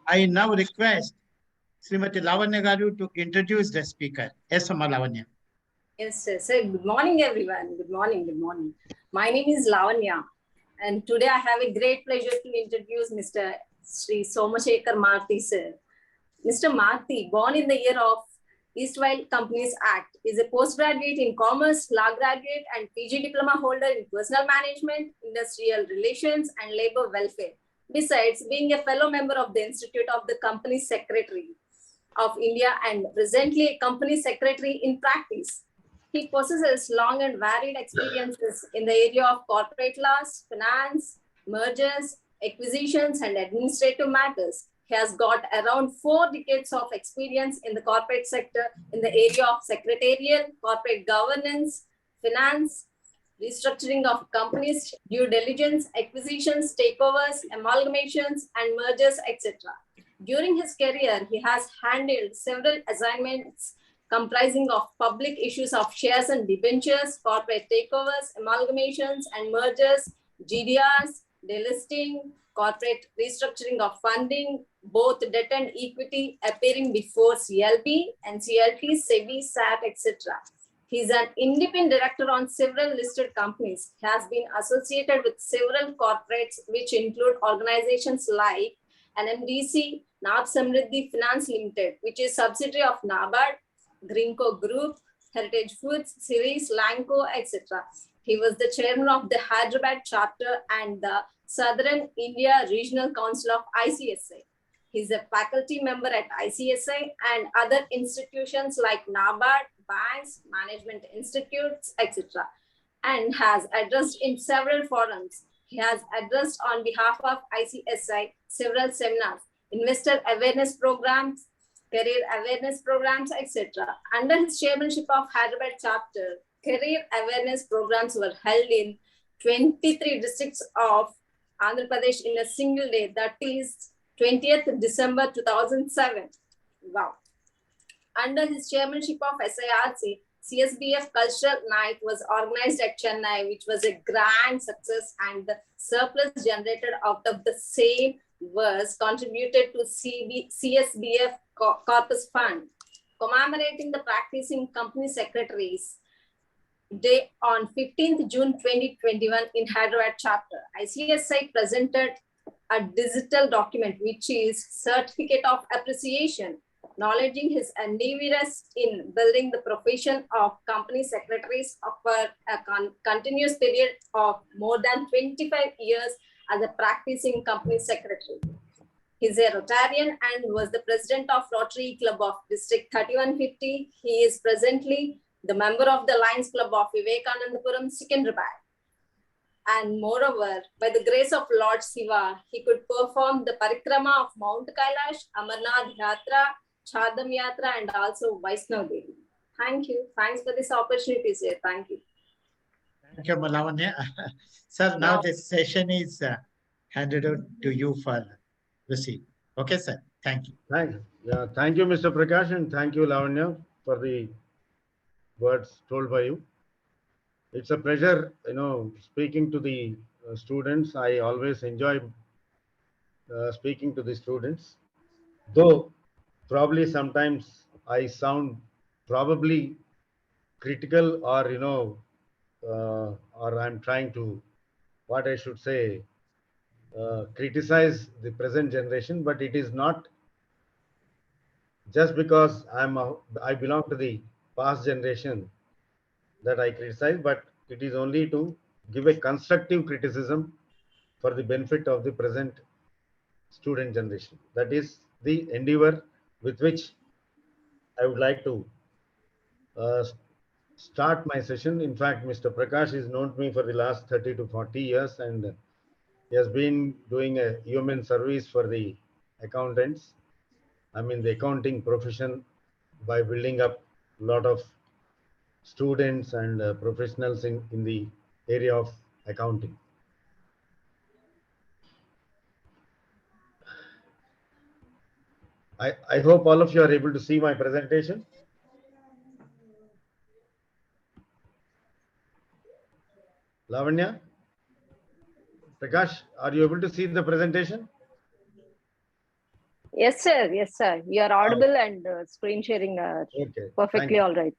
I now request Srimati Lavanya Garu to introduce the speaker. Yes, Amma Lavanya. Yes, yes. So good morning, everyone. Good morning. Good morning. My name is Lavanya, and today I have a great pleasure to introduce Mr. Sri Sekhar Marthi, sir. Mr. Marthi, born in the year of Eastwide Companies Act, is a postgraduate in commerce, law graduate, and PG diploma holder in personal management, industrial relations, and labor welfare. Besides being a fellow member of the Institute of the Company Secretary of India and presently a company secretary in practice. He possesses long and varied experiences in the area of corporate laws, finance, mergers, acquisitions, and administrative matters. He has got around 4 decades of experience in the corporate sector in the area of secretarial, corporate governance, finance, restructuring of companies, due diligence, acquisitions, takeovers, amalgamations, and mergers, etc. During his career, he has handled several assignments comprising of public issues of shares and debentures, corporate takeovers, amalgamations and mergers, GDRs, delisting, corporate restructuring of funding, both debt and equity, appearing before CLB, NCLT, SEBI, SAT, etc. He is an independent director on several listed companies. He has been associated with several corporates, which include organizations like NMDC, Nab Samriddhi Finance Limited, which is subsidiary of NABARD, Greenco Group, Heritage Foods, Series, Lanco, etc. He was the chairman of the Hyderabad chapter and the Southern India Regional Council of ICSI. He is a faculty member at ICSI and other institutions like NABARD, banks, management institutes, etc. and has addressed in several forums. He has addressed on behalf of ICSI several seminars, investor awareness programs, career awareness programs, etc. Under his chairmanship of Hyderabad chapter, career awareness programs were held in 23 districts of Andhra Pradesh in a single day, that is 20th December 2007. Wow. Under his chairmanship of SIRC, CSBF Cultural Night was organized at Chennai, which was a grand success, and the surplus generated out of the same was contributed to CSBF Corpus Fund. Commemorating the practicing company secretaries Day on 15th June 2021 in Hyderabad chapter, ICSI presented a digital document which is Certificate of Appreciation, acknowledging his endeavors in building the profession of company secretaries for a continuous period of more than 25 years as a practicing company secretary. He is a Rotarian and was the president of Rotary Club of District 3150. He is presently the member of the Lions Club of Vivekanandapuram, Secunderabad. And moreover, by the grace of Lord Shiva, he could perform the parikrama of Mount Kailash, Amarnath Yatra, Chardham Yatra, and also Vaishnav Devi. Thank you. Thanks for this opportunity, sir. Thank you. Thank you, Amma Lavanya. Sir, now this session is handed over to you for proceed. Okay, sir. Thank you. Thank you, Mr. Prakash, and thank you, Lavanya, for the words told by you. It's a pleasure, speaking to the students. I always enjoy speaking to the students, though probably sometimes I sound probably critical, or or I'm trying to, what I should say, criticize the present generation, but it is not just because I belong to the past generation that I criticize, but it is only to give a constructive criticism for the benefit of the present student generation. That is the endeavor with which I would like to start my session. In fact, Mr. Prakash is known to me for the last 30 to 40 years, and he has been doing a human service for the accountants. I mean, the accounting profession, by building up a lot of students and professionals in the area of accounting. I hope all of you are able to see my presentation. Lavanya? Prakash, are you able to see the presentation? Yes, sir. Yes, sir. You are audible and screen sharing are Okay. Thank perfectly you. all right.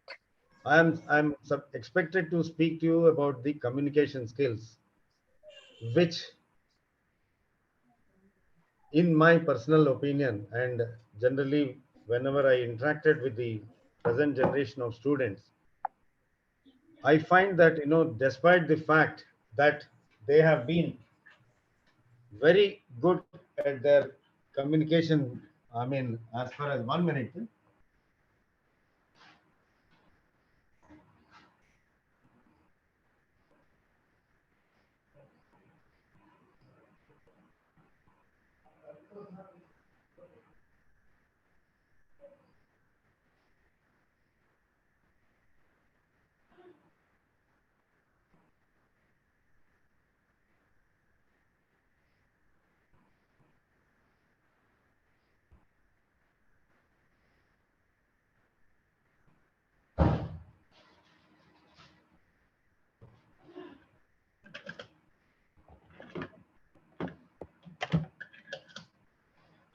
I'm expected to speak to you about the communication skills, which, in my personal opinion, and generally whenever I interacted with the present generation of students, I find that, despite the fact that they have been very good at their communication, I mean, as far as 1 minute.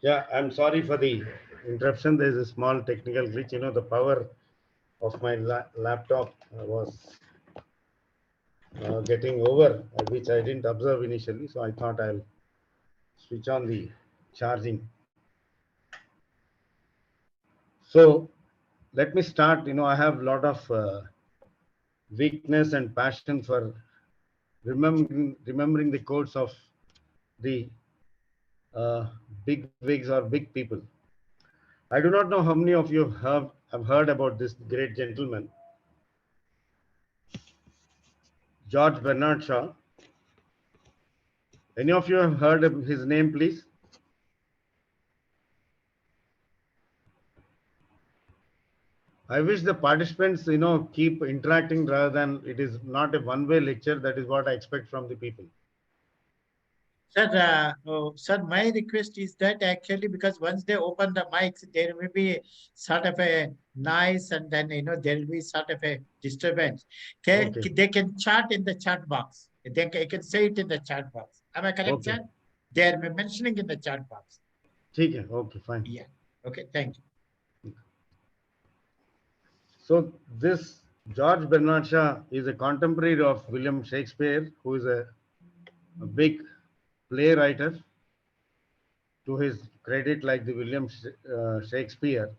Yeah, I'm sorry for the interruption. There's a small technical glitch. The power of my laptop was getting over, which I didn't observe initially. So I thought I'll switch on the charging. So let me start. I have a lot of weakness and passion for remembering the quotes of the big wigs or big people. I do not know how many of you have heard about this great gentleman, George Bernard Shaw. Any of you have heard of his name, please? I wish the participants, keep interacting rather than it is not a one-way lecture. That is what I expect from the people. Sir, my request is that actually because once they open the mics, there will be sort of a noise and then, there will be sort of a disturbance. Okay. They can chat in the chat box. I can say it in the chat box. Am I correct, Okay. sir? They are mentioning in the chat box. Okay, fine. Yeah. Okay, thank you. So this George Bernard Shaw is a contemporary of William Shakespeare, who is a big playwright. To his credit, like the William Shakespeare,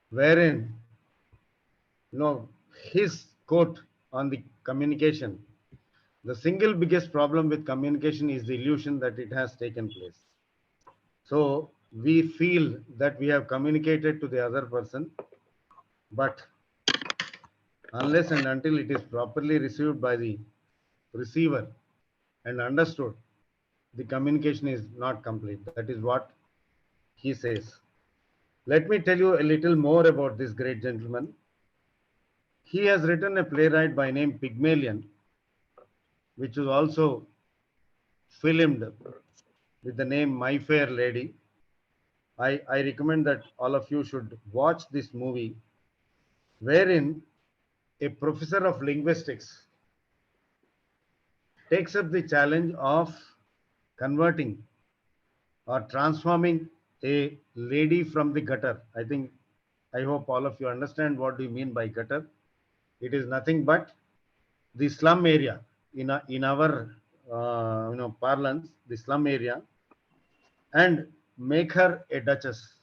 wherein his quote on the communication, the single biggest problem with communication is the illusion that it has taken place. So we feel that we have communicated to the other person, but unless and until it is properly received by the receiver and understood, the communication is not complete. That is what he says. Let me tell you a little more about this great gentleman. He has written a playwright by name Pygmalion, which was also filmed with the name My Fair Lady. I recommend that all of you should watch this movie, wherein a professor of linguistics takes up the challenge of converting or transforming a lady from the gutter. I hope all of you understand what do you mean by gutter. It is nothing but the slum area in our parlance, the slum area, and make her a duchess.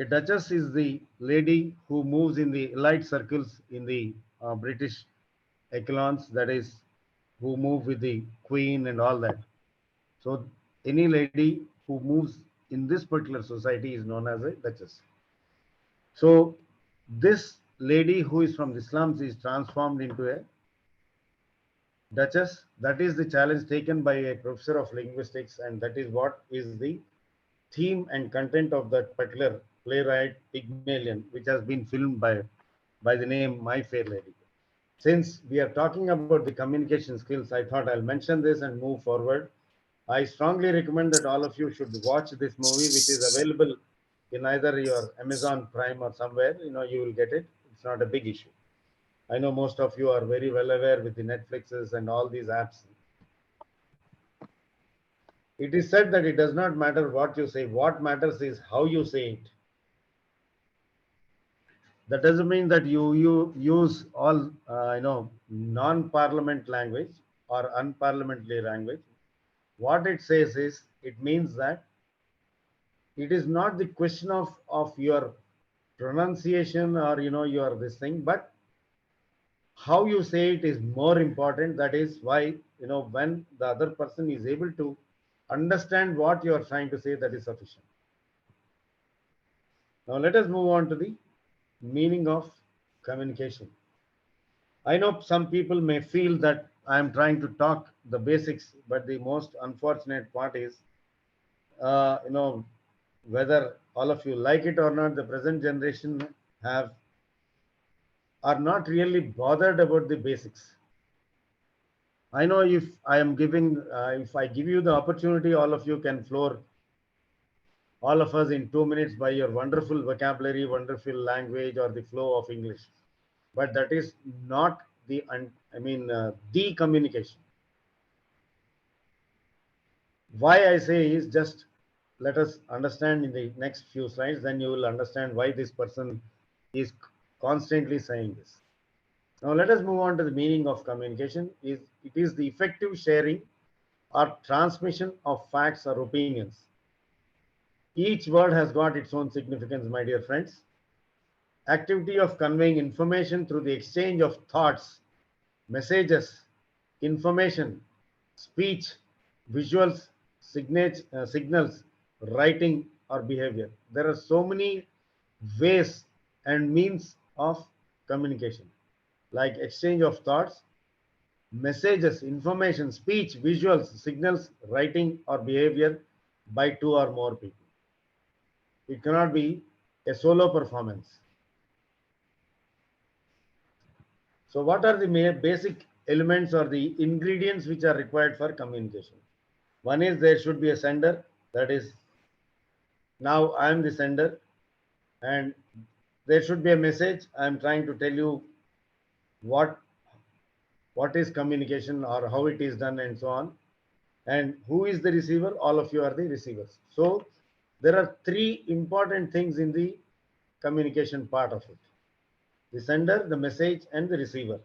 A duchess is the lady who moves in the elite circles in the British echelons, that is, who move with the queen and all that. So any lady who moves in this particular society is known as a duchess. So this lady who is from the slums is transformed into a duchess. That is the challenge taken by a professor of linguistics, and that is what is the theme and content of that particular playwright Pygmalion, which has been filmed by the name My Fair Lady. Since we are talking about the communication skills, I thought I'll mention this and move forward. I strongly recommend that all of you should watch this movie, which is available in either your Amazon Prime or somewhere. You will get it. It's not a big issue. I know most of you are very well aware with the Netflixes and all these apps. It is said that it does not matter what you say. What matters is how you say it. That doesn't mean that you use all non-parliament language or unparliamentary language. What it says is, it means that it is not the question of your pronunciation or your this thing, but how you say it is more important. That is why, when the other person is able to understand what you are trying to say, that is sufficient. Now let us move on to the meaning of communication. I know some people may feel that I am trying to talk the basics, but the most unfortunate part is, uh, you know, whether all of you like it or not, the present generation have are not really bothered about the basics. I know if I give you the opportunity, all of you can floor all of us in 2 minutes by your wonderful vocabulary, wonderful language, or the flow of English. But that is not the communication. Why I say is, just let us understand in the next few slides, then you will understand why this person is constantly saying this. Now let us move on to the meaning of communication. It is the effective sharing or transmission of facts or opinions. Each word has got its own significance, my dear friends. Activity of conveying information through the exchange of thoughts, messages, information, speech, visuals, signals, writing, or behavior. There are so many ways and means of communication, like exchange of thoughts, messages, information, speech, visuals, signals, writing, or behavior by two or more people. It cannot be a solo performance. So, what are the basic elements or the ingredients which are required for communication? One is there should be a sender, that is, now I am the sender, and there should be a message. I am trying to tell you what what is communication or how it is done and so on. And who is the receiver? All of you are the receivers. So there are three important things in the communication part of it: the sender, the message, and the receiver.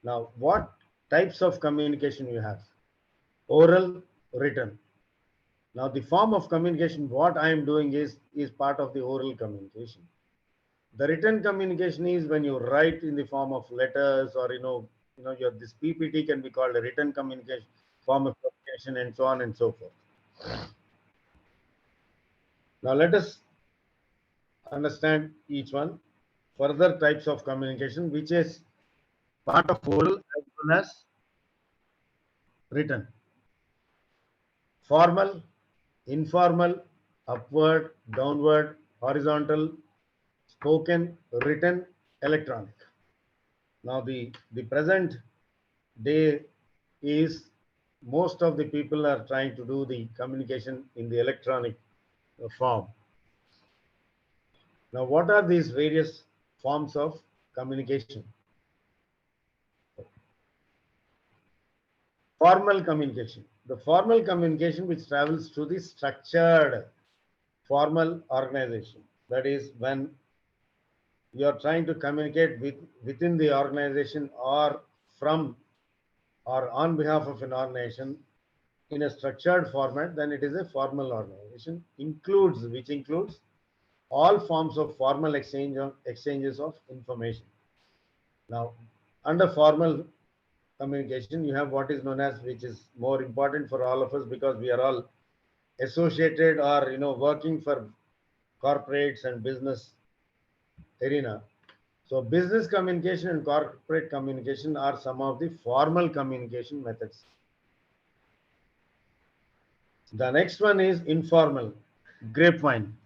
Now, what types of communication you have? Oral, written. Now, the form of communication, what I am doing is part of the oral communication. The written communication is when you write in the form of letters, or your this PPT can be called a written communication, form of communication, and so on and so forth. Now, let us understand each one. Further types of communication, which is part of oral as well as written. Formal, informal, upward, downward, horizontal, spoken, written, electronic. Now the present day is, most of the people are trying to do the communication in the electronic form. Now, what are these various forms of communication? Formal communication. The formal communication which travels through the structured formal organization. That is, when you are trying to communicate within the organization, or from or on behalf of an organization in a structured format, then it is a formal organization. Which includes all forms of formal exchanges of information. Now, under formal communication, you have what is known as, which is more important for all of us, because we are all associated or working for corporates and business arena. So business communication and corporate communication are some of the formal communication methods. The next one is informal, grapevine.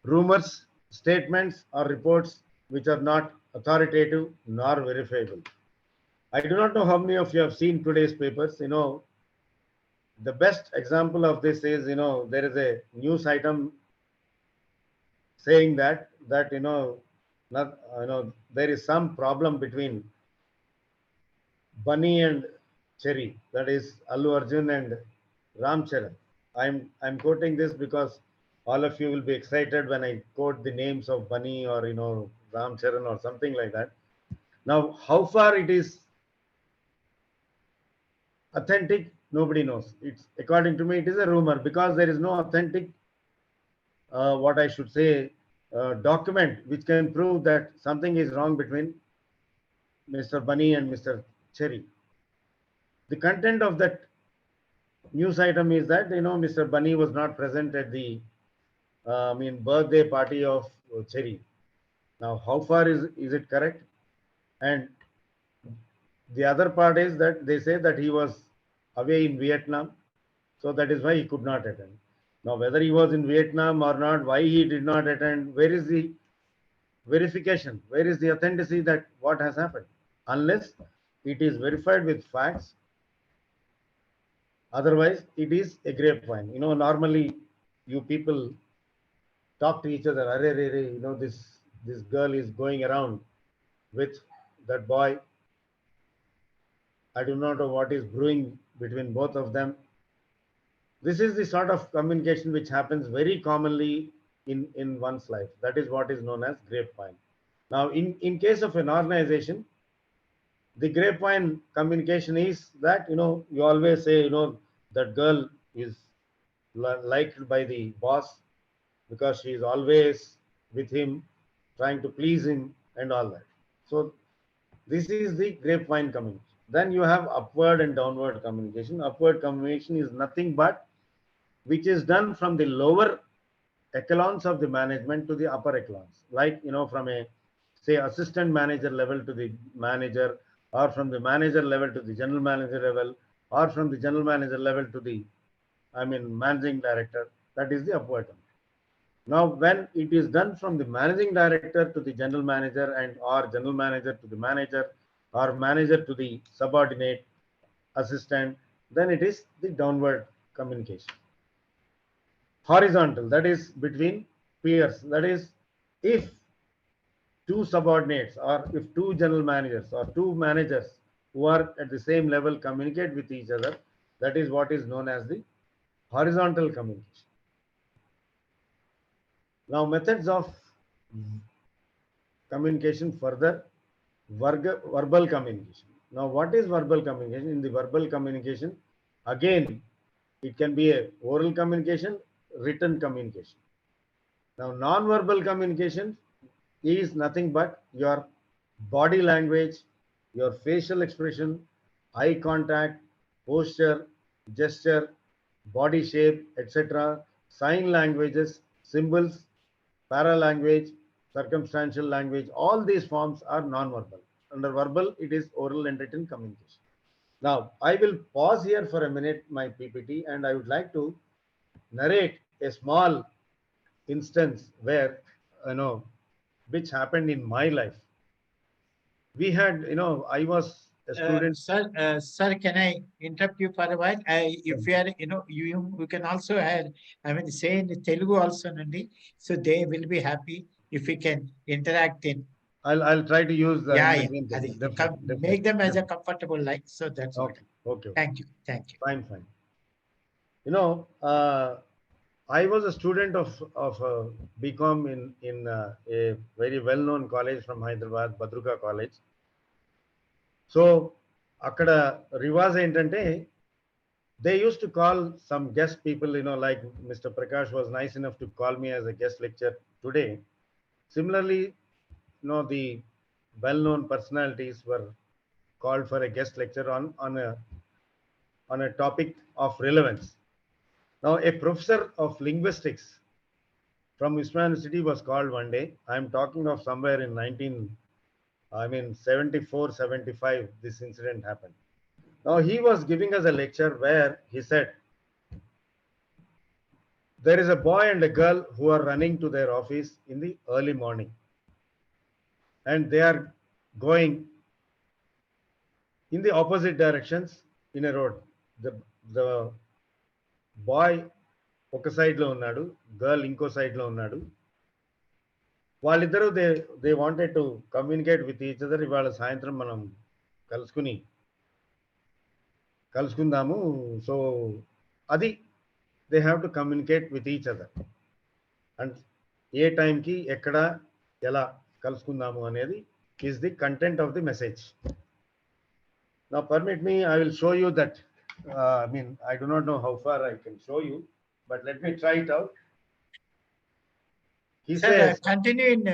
Rumors, statements, or reports which are not authoritative nor verifiable. I do not know how many of you have seen today's papers. The best example of this is, there is a news item saying that there is some problem between bunny and Cherry. That is Allu Arjun and Ram Charan. I'm quoting this because all of you will be excited when I quote the names of Bunny or Ram Charan or something like that. Now, how far it is authentic, nobody knows. It's according to me, it is a rumor because there is no authentic, what I should say, document which can prove that something is wrong between Mr. Bunny and Mr. Cherry. The content of that news item is that Mr. Bunny was not present at the birthday party of Cherry. Now, how far is it correct? And the other part is that they say that he was away in Vietnam, so that is why he could not attend. Now, whether he was in Vietnam or not, why he did not attend, where is the verification? Where is the authenticity that what has happened? Unless it is verified with facts, otherwise it is a grapevine. Normally you people talk to each other. Arre, arre, arre, this girl is going around with that boy. I do not know what is brewing between both of them. This is the sort of communication which happens very commonly in one's life. That is what is known as grapevine. Now, in case of an organization, the grapevine communication is that you always say that girl is liked by the boss because she is always with him, trying to please him and all that. So this is the grapevine communication. Then you have upward and downward communication. Upward communication is nothing but which is done from the lower echelons of the management to the upper echelons, like from a say assistant manager level to the manager, or from the manager level to the general manager level, or from the general manager level to the managing director. That is the upward. Now, when it is done from the managing director to the general manager, and or general manager to the manager, or manager to the subordinate assistant, then it is the downward communication. Horizontal, that is between peers. That is, if two subordinates or if two general managers or two managers who are at the same level communicate with each other, that is what is known as the horizontal communication. Now, methods of communication further, verbal communication. Now, what is verbal communication? In the verbal communication, again, it can be a oral communication, written communication. Now, non-verbal communication is nothing but your body language, your facial expression, eye contact, posture, gesture, body shape, etc., sign languages, symbols, paralanguage, circumstantial language, all these forms are non-verbal. Under verbal, it is oral and written communication. Now, I will pause here for a minute my PPT, and I would like to narrate a small instance where, which happened in my life. We had, I was a student. Sir, can I interrupt you for a while? If you are, you can also have, say in Telugu also, Nandi. So they will be happy if we can interact in. I'll try to use Yeah, in yeah. between. Definitely, Make them as a definitely. comfortable like. So that's what. Okay, okay, Thank you. Thank you. fine, fine. You know, uh, I was a student of BCom in a very well-known college from Hyderabad, Badruka College. So, అక్కడ రివాజ్ ఏంటంటే they used to call some guest people, like Mr. Prakash was nice enough to call me as a guest lecturer today. Similarly, the well-known personalities were called for a guest lecture on a topic of relevance. Now, a professor of linguistics from Usman University was called one day. I'm talking of somewhere in 74, 75, this incident happened. Now, he was giving us a lecture where he said, there is a boy and a girl who are running to their office in the early morning, and they are going in the opposite directions in a road. The boy ఒక side లో ఉన్నాడు, girl ఇంకో side లో ఉన్నాడు. వాళ్ళిద్దరూ they wanted to communicate with each other. ఇవాళ సాయంత్రం మనం కలుసుకుని కలుసుకుందాము. సో అది they have to communicate with each other. And ఏ టైంకి ఎక్కడ ఎలా కలుసుకుందాము అనేది is the content of the message. Now permit me, I will show you that. I mean, I do not know how far I can show you, but let me try it out. He Sir, says, continue in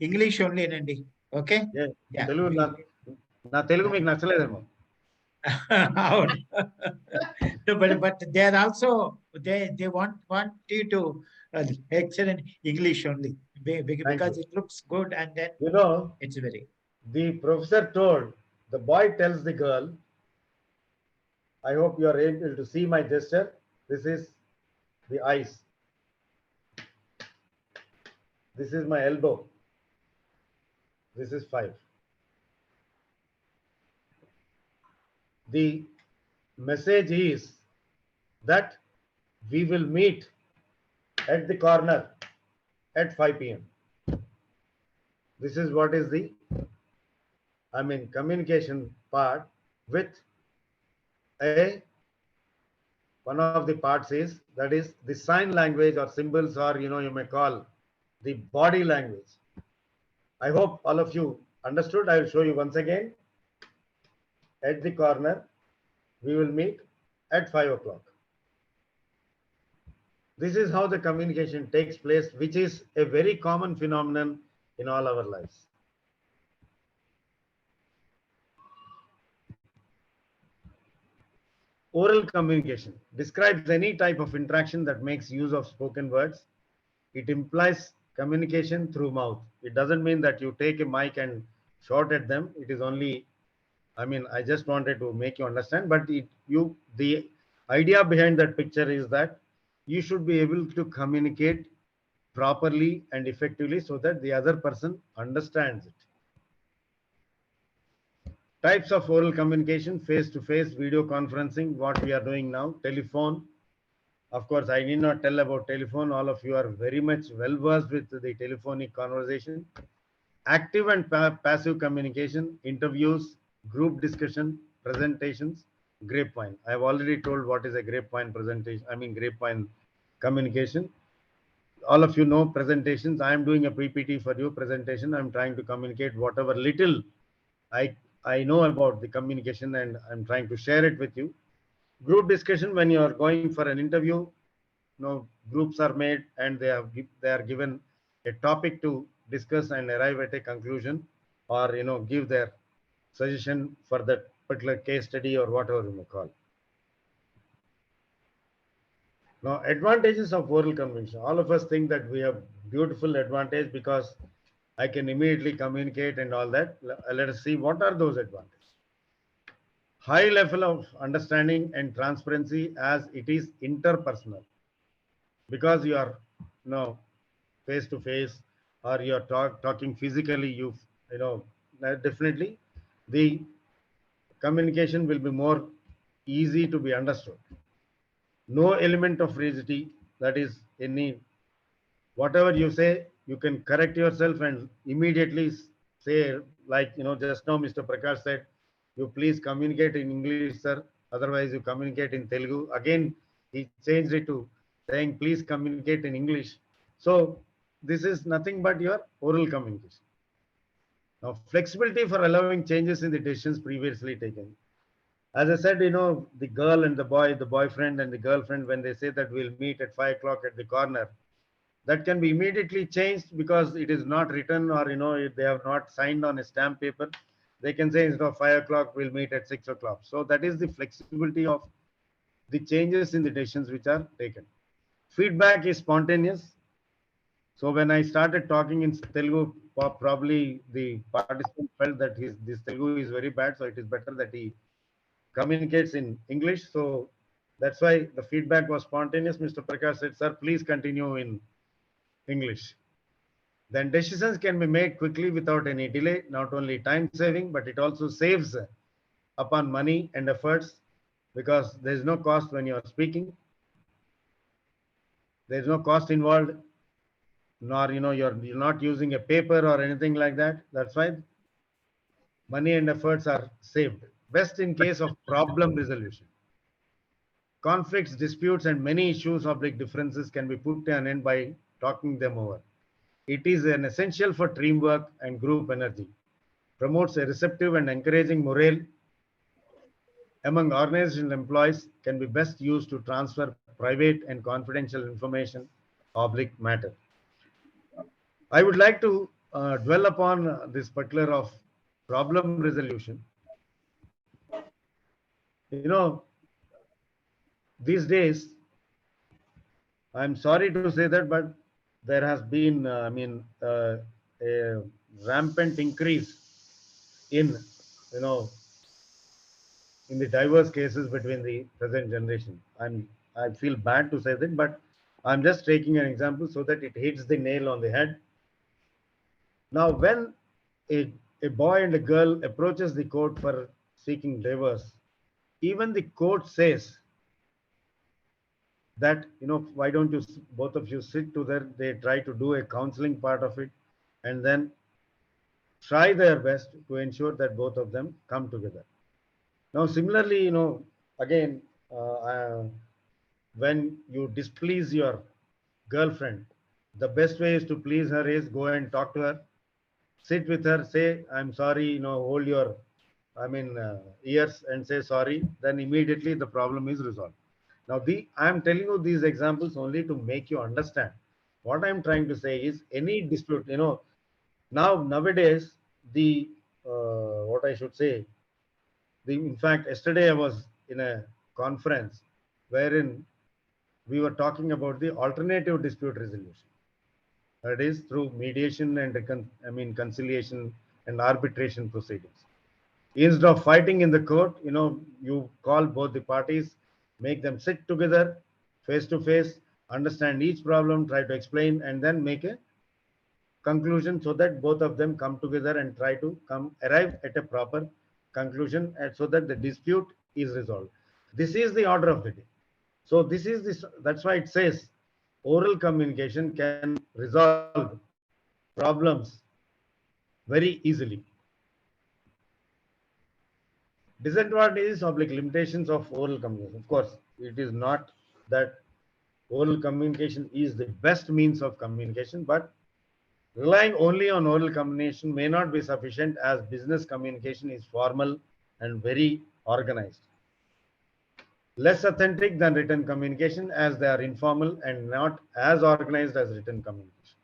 English only, Nandi. Okay? yeah, Yeah. Telugu na Telugu మీకు నచ్చలేదేమో. అవును. No, but they are also they want you to lecture in English only because it looks good and then You know, it's very. the professor told, the boy tells the girl, I hope you are able to see my gesture. This is the eyes. This is my elbow. This is 5. The message is that we will meet at the corner at 5 p.m. This is what is the, communication part with one of the parts is, that is the sign language or symbols, or you may call the body language. I hope all of you understood. I will show you once again. At the corner, we will meet at 5 o'clock. This is how the communication takes place, which is a very common phenomenon in all our lives. Oral communication describes any type of interaction that makes use of spoken words. It implies communication through mouth. It doesn't mean that you take a mic and shout at them. It is only, I just wanted to make you understand, but the idea behind that picture is that you should be able to communicate properly and effectively so that the other person understands it. Types of oral communication: face-to-face, video conferencing, what we are doing now, telephone. Of course, I need not tell about telephone. All of you are very much well versed with the telephonic conversation. Active and passive communication, interviews, group discussion, presentations, grapevine. I have already told what is a grapevine presentation, grapevine communication. All of you know presentations. I am doing a PPT for you presentation. I'm trying to communicate whatever little I know about the communication, and I'm trying to share it with you. Group discussion, when you are going for an interview, groups are made and they are given a topic to discuss and arrive at a conclusion, or give their suggestion for that particular case study or whatever you may call. Now, advantages of oral communication. All of us think that we have beautiful advantage because I can immediately communicate and all that. Let us see what are those advantages. High level of understanding and transparency, as it is interpersonal, because you are face to face, or you are talking physically. Definitely the communication will be more easy to be understood. No element of rigidity, that is, whatever you say, you can correct yourself and immediately say, like just now Mr. Prakash said, you please communicate in English, sir, otherwise you communicate in Telugu. Again he changed it to saying, please communicate in English. So this is nothing but your oral communication. Now, flexibility for allowing changes in the decisions previously taken. As I said, the girl and the boy, the boyfriend and the girlfriend, when they say that we'll meet at 5 o'clock at the corner, that can be immediately changed because it is not written, or if they have not signed on a stamp paper. They can say, instead of 5 o'clock, we'll meet at 6 o'clock. So that is the flexibility of the changes in the decisions which are taken. Feedback is spontaneous. So when I started talking in Telugu, probably the participant felt that this Telugu is very bad, so it is better that he communicates in English. So that's why the feedback was spontaneous. Mr. Prakash said, sir, please continue in English. Then decisions can be made quickly without any delay, not only time saving, but it also saves upon money and efforts, because there is no cost when you are speaking. There is no cost involved, nor you're not using a paper or anything like that. That's why money and efforts are saved best in case of problem resolution. Conflicts, disputes, and many issues of like differences can be put to an end by talking them over. It is an essential for teamwork and group energy. Promotes a receptive and encouraging morale among organizational employees, can be best used to transfer private and confidential information, public matter. I would like to dwell upon this particular of problem resolution. You know, these days, I'm sorry to say that, but there has been, a rampant increase in, you know, in the diverse cases between the present generation. I feel bad to say that, but I'm just taking an example so that it hits the nail on the head. Now, when a, a boy and a girl approaches the court for seeking divorce, even the court says that, why don't you both of you sit together? They try to do a counseling part of it, and then try their best to ensure that both of them come together. Now, similarly, again, when you displease your girlfriend, the best way is to please her is go and talk to her, sit with her, say, I'm sorry, hold your, ears and say sorry. Then immediately the problem is resolved. Now, I'm telling you these examples only to make you understand. What I'm trying to say is any dispute, nowadays, what I should say, in fact, yesterday I was in a conference wherein we were talking about the alternative dispute resolution. That is through mediation and conciliation and arbitration proceedings. Instead of fighting in the court, you call both the parties, make them sit together face to face, understand each problem, try to explain, and then make a conclusion so that both of them come together and try to arrive at a proper conclusion, and so that the dispute is resolved. This is the order of the day. So this is this. That's why it says oral communication can resolve problems very easily. Disadvantages of like limitations of oral communication. Of course, it is not that oral communication is the best means of communication, but relying only on oral communication may not be sufficient, as business communication is formal and very organized. Less authentic than written communication, as they are informal and not as organized as written communication.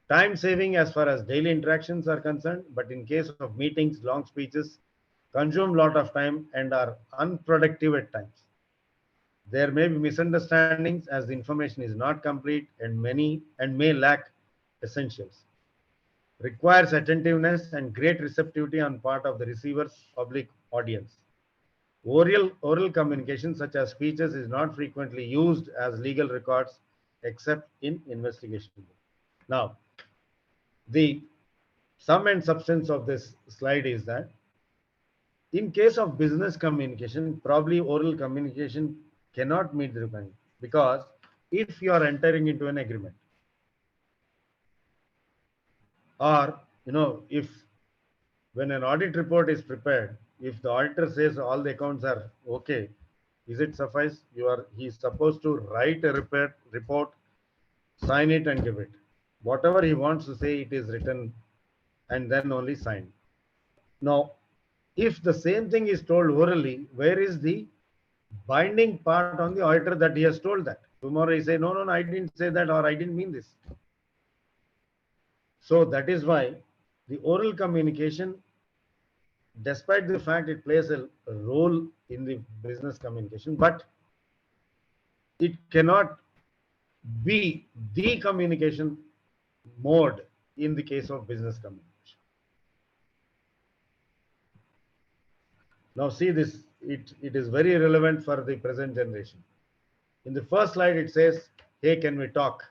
Time saving as far as daily interactions are concerned, but in case of meetings, long speeches consume a lot of time and are unproductive at times. There may be misunderstandings as the information is not complete and may lack essentials. Requires attentiveness and great receptivity on part of the receiver's public audience. Oral communication, such as speeches, is not frequently used as legal records except in investigation. Now, the sum and substance of this slide is that in case of business communication, probably oral communication cannot meet the requirement, because if you are entering into an agreement, or if when an audit report is prepared, if the auditor says all the accounts are okay, is it suffice? He's supposed to write a report, sign it and give it. Whatever he wants to say, it is written and then only signed. Now, if the same thing is told orally, where is the binding part on the auditor that he has told that? Tomorrow he say, no, I didn't say that, or I didn't mean this. So that is why the oral communication, despite the fact it plays a role in the business communication, but it cannot be the communication mode in the case of business communication. Now see this, it is very relevant for the present generation. In the first slide it says, hey, can we talk?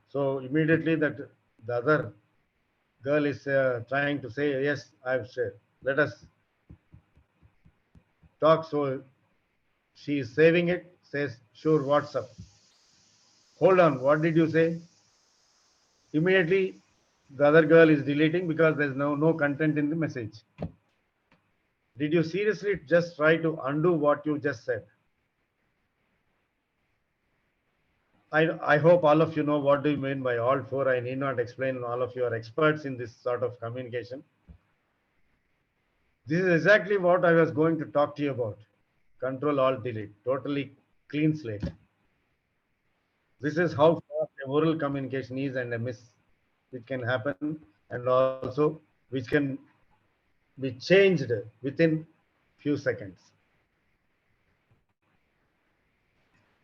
So immediately that the other girl is trying to say, yes, I've shared, let us talk. So she is saving it, says, sure, what's up? Hold on, what did you say? Immediately the other girl is deleting because there's no content in the message. Did you seriously just try to undo what you just said? I hope all of you know what do you mean by all four. I need not explain. All of you are experts in this sort of communication. This is exactly what I was going to talk to you about. Control, Alt, Delete. Totally clean slate. This is how fast a oral communication is and a miss which can happen, and also which can be changed within few seconds.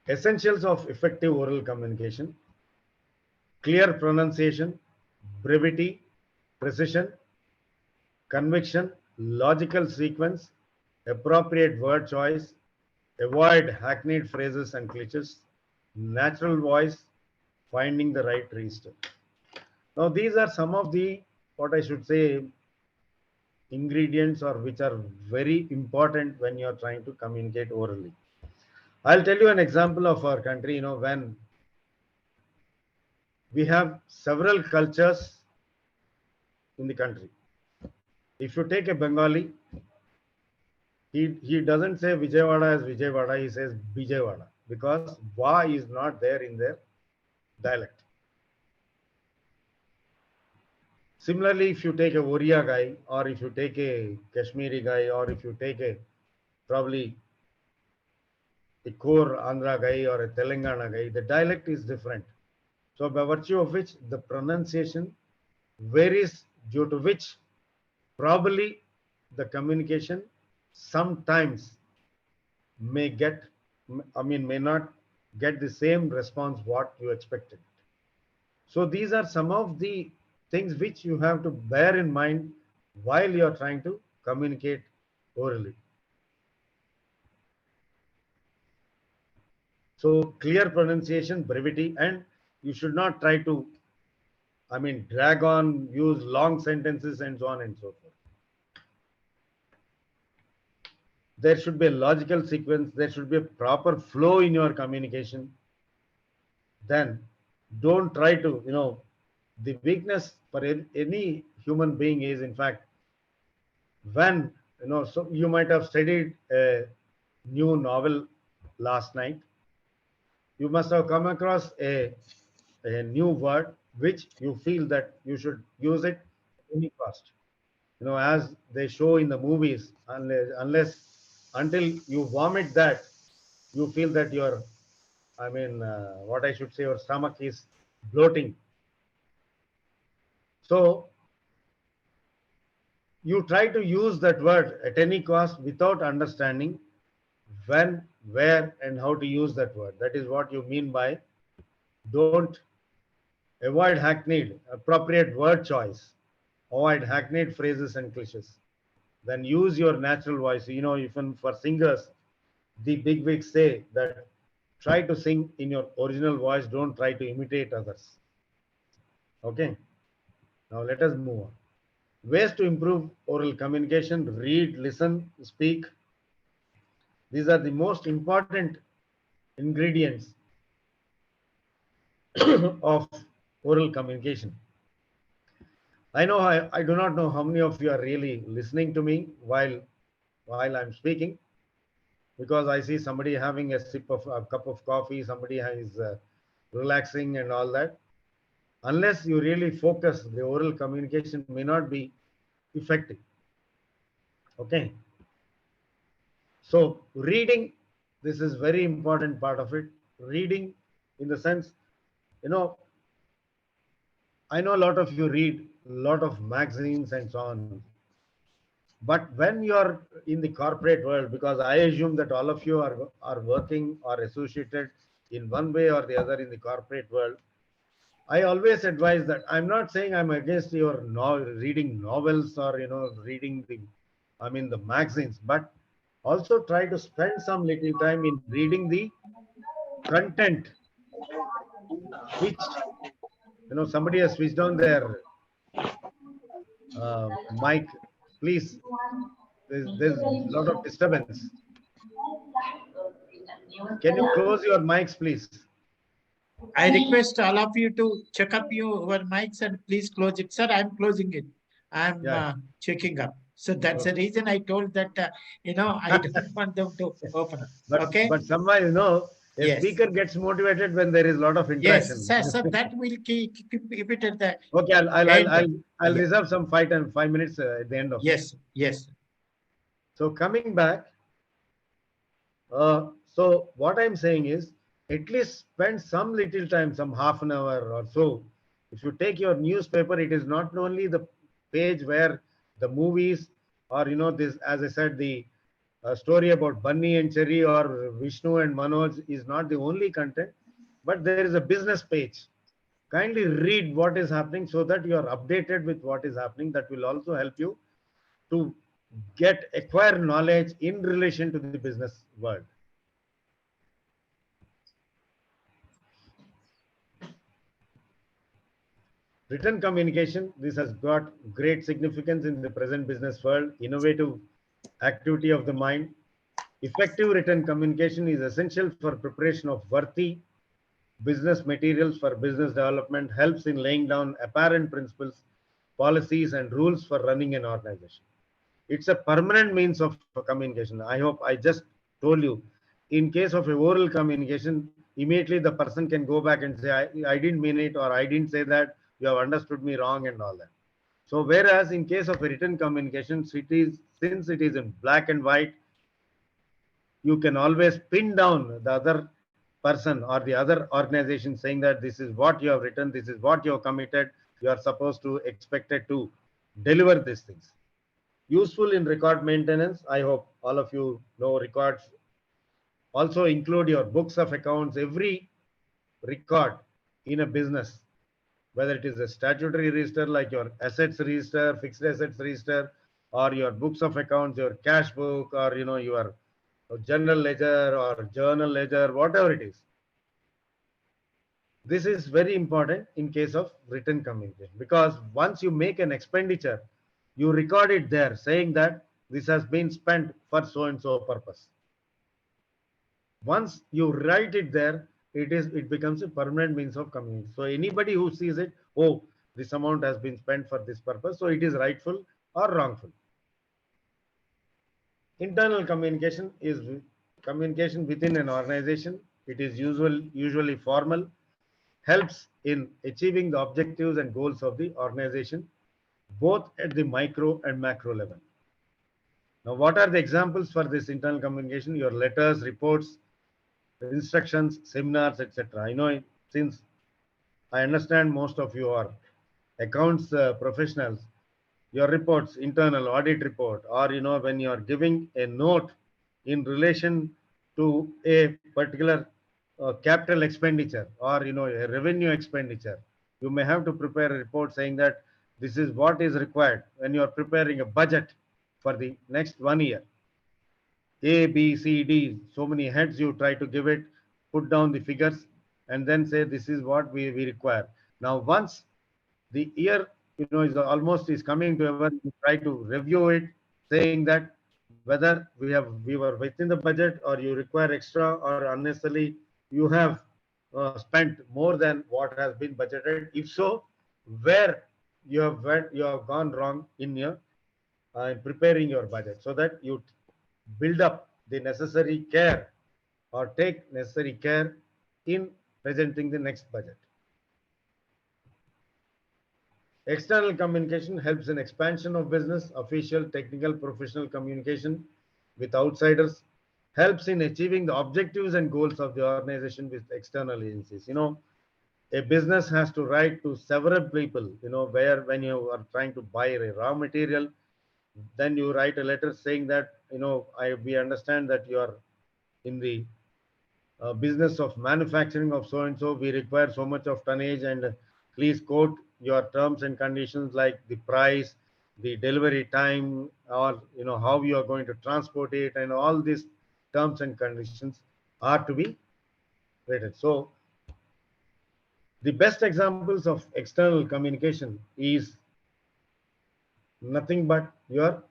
Essentials of effective oral communication: clear pronunciation, brevity, precision, conviction, logical sequence, appropriate word choice, avoid hackneyed phrases and cliches, natural voice, finding the right register. Now, these are some of the, what I should say, ingredients or which are very important when you're trying to communicate orally. I'll tell you an example of our country, when we have several cultures in the country. If you take a Bengali, he doesn't say Vijayawada as Vijayawada, he says Vijayawada, because Va is not there in their dialect. Similarly, if you take a Oriya guy, or if you take a Kashmiri guy, or if you take probably a core Andhra guy or a Telangana guy, the dialect is different. So by virtue of which the pronunciation varies, due to which probably the communication sometimes may not get the same response what you expected. So these are some of the things which you have to bear in mind while you are trying to communicate orally. So clear pronunciation, brevity, and you should not try to, drag on, use long sentences and so on and so forth. There should be a logical sequence. There should be a proper flow in your communication. Then don't try to, the weakness for any human being is, in fact, when, so you might have studied a new novel last night. You must have come across a new word which you feel that you should use it at any cost. As they show in the movies, until you vomit that, you feel that what I should say, your stomach is bloating. So you try to use that word at any cost without understanding when, where, and how to use that word. That is what you mean by don't avoid hackneyed, appropriate word choice, avoid hackneyed phrases and cliches. Then use your natural voice. Even for singers, the big wigs say that try to sing in your original voice, don't try to imitate others. Okay, now let us move on. Ways to improve oral communication: read, listen, speak. These are the most important ingredients of oral communication. I know I do not know how many of you are really listening to me while I'm speaking, because I see somebody having a cup of coffee, somebody is relaxing and all that. Unless you really focus, the oral communication may not be effective. Okay. So reading, this is very important part of it. Reading in the sense, I know a lot of you read a lot of magazines and so on. But when you are in the corporate world, because I assume that all of you are working or associated in one way or the other in the corporate world, I always advise that I'm not saying I'm against your reading novels or reading the magazines, but also try to spend some little time in reading the content, which somebody has switched on their mic. Please, there's a lot of disturbance. Can you close your mics, please? I request all of you to check up your mics and please close it. Sir, I'm closing it. I'm checking up. So that's the reason I told that, I don't want them to open. Okay. But somehow, a Yes. speaker gets motivated when there is a lot of Yes, interaction. so that will keep it at the Okay, end. I'll Yeah. reserve some 5 minutes at the end of it. Yes, yes. So coming back, so what I'm saying is, at least spend some little time, some half an hour or so. If you take your newspaper, it is not only the page where the movies, or this, as I said, the story about Bunny and Cherry or Vishnu and Manoj is not the only content, but there is a business page. Kindly read what is happening so that you are updated with what is happening. That will also help you to acquire knowledge in relation to the business world. Written communication, this has got great significance in the present business world. Innovative activity of the mind. Effective written communication is essential for preparation of worthy business materials for business development, helps in laying down apparent principles, policies, and rules for running an organization. It's a permanent means of communication. I hope I just told you. In case of a oral communication, immediately the person can go back and say, I didn't mean it, or I didn't say that, you have understood me wrong, and all that. So whereas in case of a written communication, since it is in black and white, you can always pin down the other person or the other organization, saying that this is what you have written, this is what you have committed, you are supposed to expected to deliver these things. Useful in record maintenance. I hope all of you know records. Also include your books of accounts. Every record in a business, whether it is a statutory register like your assets register, fixed assets register, or your books of accounts, your cash book, or your general ledger or journal ledger, whatever it is. This is very important in case of written communication, because once you make an expenditure, you record it there saying that this has been spent for so and so purpose. Once you write it there, it becomes a permanent means of communication. So anybody who sees it, oh, this amount has been spent for this purpose, so it is rightful or wrongful. Internal communication is communication within an organization. It is usually formal, helps in achieving the objectives and goals of the organization, both at the micro and macro level. Now, what are the examples for this internal communication? Your letters, reports, instructions, seminars, etc. I know, since I understand most of you are accounts professionals, your reports, internal audit report, or when you are giving a note in relation to a particular capital expenditure, or a revenue expenditure, you may have to prepare a report saying that this is what is required when you are preparing a budget for the next 1 year. A, B, C, D, so many heads you try to give it, put down the figures, and then say this is what we require. Now, once the year is coming to ever, you try to review it, saying that whether we were within the budget, or you require extra, or unnecessarily you have spent more than what has been budgeted. If so, where you have gone wrong in your preparing your budget, so that you build up the necessary care, or take necessary care in presenting the next budget. External communication helps in expansion of business, official, technical, professional communication with outsiders, helps in achieving the objectives and goals of the organization with external agencies. A business has to write to several people, where when you are trying to buy a raw material, then you write a letter saying that, we understand that you are in the business of manufacturing of so and so, we require so much of tonnage, and please quote your terms and conditions, like the price, the delivery time, or how you are going to transport it, and all these terms and conditions are to be written. So the best examples of external communication is nothing but your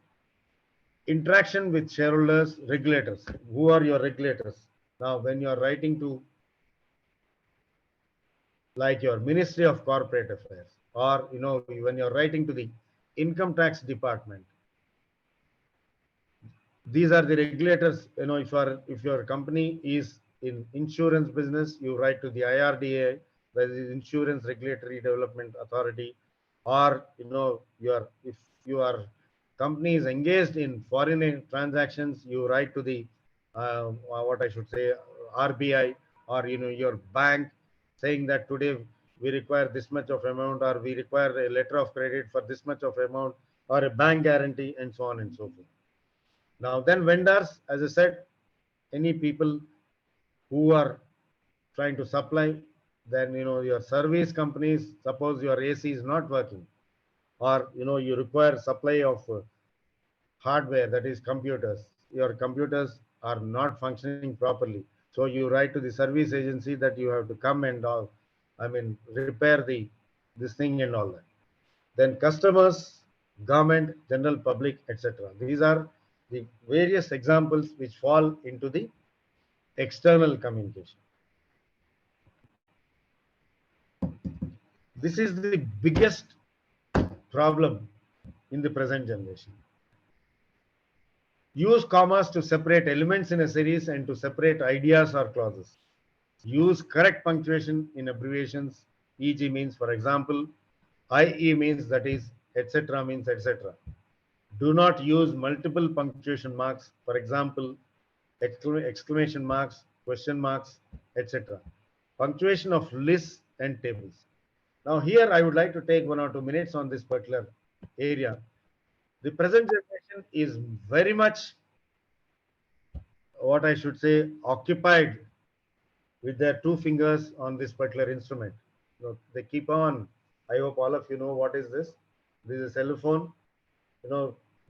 interaction with shareholders, regulators. Who are your regulators? Now, when you are writing to, like, your Ministry of Corporate Affairs, or when you're writing to the income tax department, These are the regulators. If your company is in insurance business, you write to the IRDA, that is Insurance Regulatory Development Authority, or if your company is engaged in foreign transactions, you write to the what I should say, RBI, or your bank, saying that today we require this much of amount, or we require a letter of credit for this much of amount, or a bank guarantee, and so on and so forth. Now then, vendors, as I said, any people who are trying to supply, then your service companies, suppose your AC is not working, or you require supply of hardware, that is computers. Your computers are not functioning properly, so you write to the service agency that you have to come and repair this thing and all that. Then customers, government, general public, etc. These are the various examples which fall into the external communication. This is the biggest problem in the present generation. Use commas to separate elements in a series and to separate ideas or clauses. Use correct punctuation in abbreviations. E.g. means, for example, IE means, that is, etc. means, etc. Do not use multiple punctuation marks, for example, exclamation marks, question marks, etc. Punctuation of lists and tables. Now here I would like to take 1 or 2 minutes on this particular area. The present generation is very much, what I should say, occupied with their 2 fingers on this particular instrument. They keep on, I hope all of you know what is this. This is a cell phone.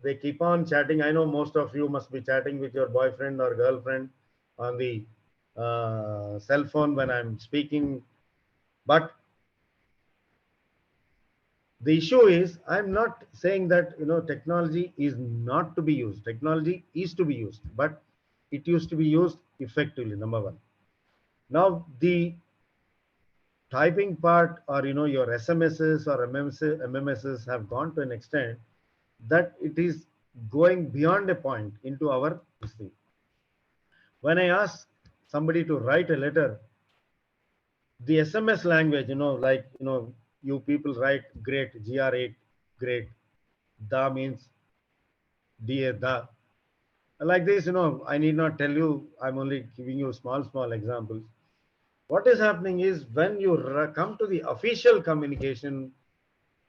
They keep on chatting. I know most of you must be chatting with your boyfriend or girlfriend on the cell phone when I'm speaking. But the issue is, I'm not saying that technology is not to be used. Technology is to be used, but it used to be used effectively, number one. Now the typing part, or your SMSs or MMSs have gone to an extent that it is going beyond a point into our history. When I ask somebody to write a letter, the SMS language, you people write great, GR8, great. Da means dear, da. Like this, I need not tell you, I'm only giving you small examples. What is happening is, when you come to the official communication,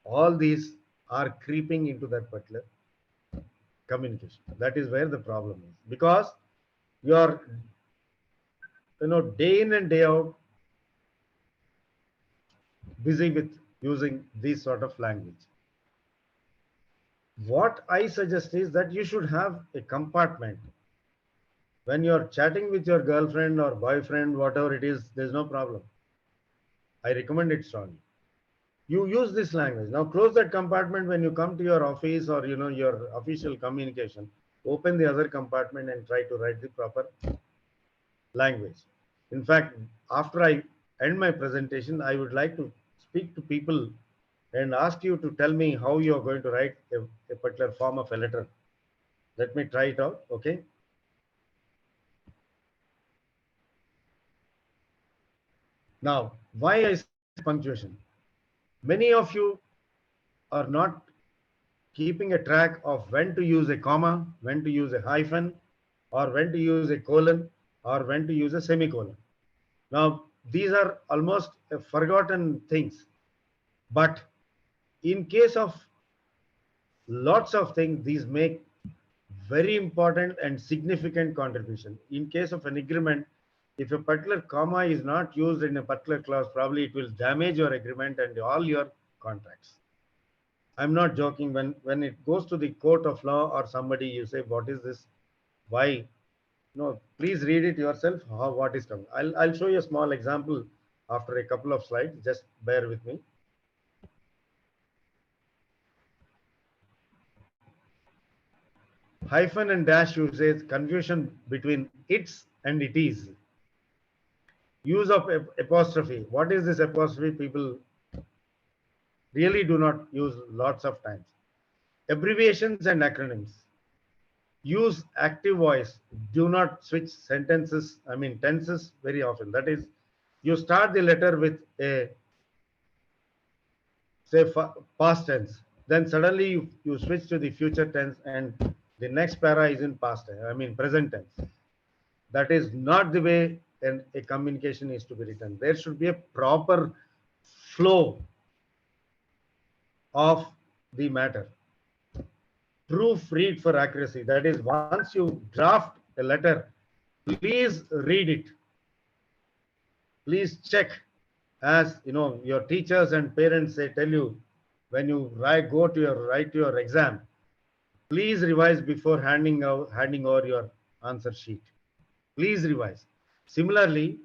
all these are creeping into that particular communication. That is where the problem is, because you are day in and day out busy with using this sort of language. What I suggest is that you should have a compartment. When you're chatting with your girlfriend or boyfriend, whatever it is, there's no problem. I recommend it strongly. You use this language. Now close that compartment when you come to your office or your official communication. Open the other compartment and try to write the proper language. In fact, after I end my presentation, I would like to speak to people and ask you to tell me how you are going to write a particular form of a letter. Let me try it out, okay? Now, why I say punctuation? Many of you are not keeping a track of when to use a comma, when to use a hyphen, or when to use a colon, or when to use a semicolon. Now, these are almost forgotten things. But in case of lots of things, these make very important and significant contribution. In case of an agreement, if a particular comma is not used in a particular clause, probably it will damage your agreement and all your contracts. I'm not joking. When it goes to the court of law or somebody, you say, what is this? Why? No, please read it yourself, what is coming. I'll show you a small example after a couple of slides. Just bear with me. Hyphen and dash usage, confusion between it's and it is. Use of apostrophe. What is this apostrophe? People really do not use lots of times. Abbreviations and acronyms. use active voice. Do not switch sentences, tenses very often. That is, you start the letter with a, say, past tense. Then suddenly you switch to the future tense and the next para is in present tense. That is not the way a communication is to be written. There should be a proper flow of the matter. Proofread for accuracy. That is, once you draft a letter, please read it. Please check, as you know, your teachers and parents, they tell you when you write to your exam, please revise before handing over your answer sheet. Please revise. Similarly,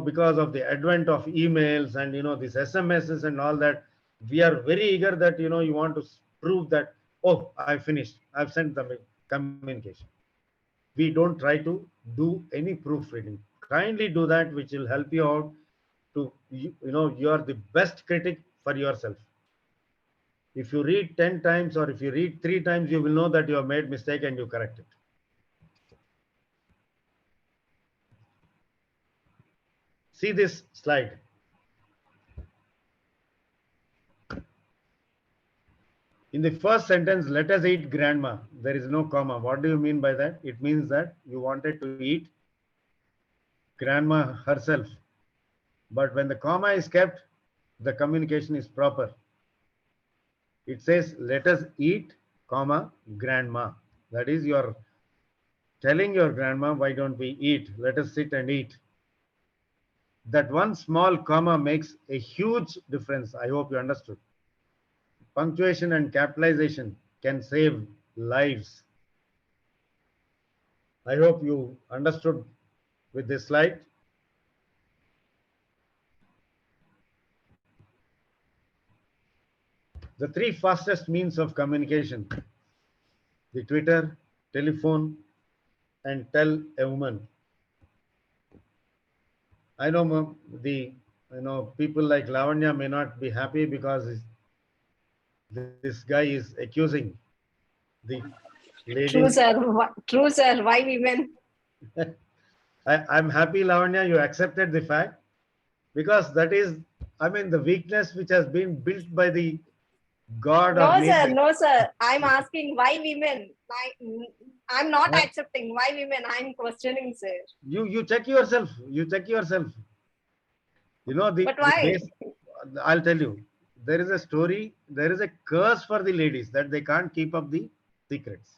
because of the advent of emails and these SMSs and all that, we are very eager that you want to prove that, oh, I finished, I've sent the communication. We don't try to do any proofreading. Kindly do that, which will help you out to you are the best critic for yourself. If you read 10 times or if you read 3 times, you will know that you have made mistake and you correct it. See this slide. In the first sentence, let us eat grandma. There is no comma. What do you mean by that? It means that you wanted to eat grandma herself. But when the comma is kept, the communication is proper. It says, let us eat, comma, grandma. That is, you are telling your grandma, why don't we eat? Let us sit and eat. That one small comma makes a huge difference. I hope you understood. Punctuation and capitalization can save lives. I hope you understood with this slide. The 3 fastest means of communication: the Twitter, telephone, and tell a woman. I know people like Lavanya may not be happy because this guy is accusing the ladies. True, sir. True, sir. Why women? I'm happy, Lavanya, you accepted the fact, because that is, the weakness which has been built by the God or No, sir. nature. No, sir. I'm asking why women. I'm not accepting why women. I'm questioning, sir. You check yourself. You check yourself. But why? I'll tell you. There is a story. There is a curse for the ladies that they can't keep up the secrets.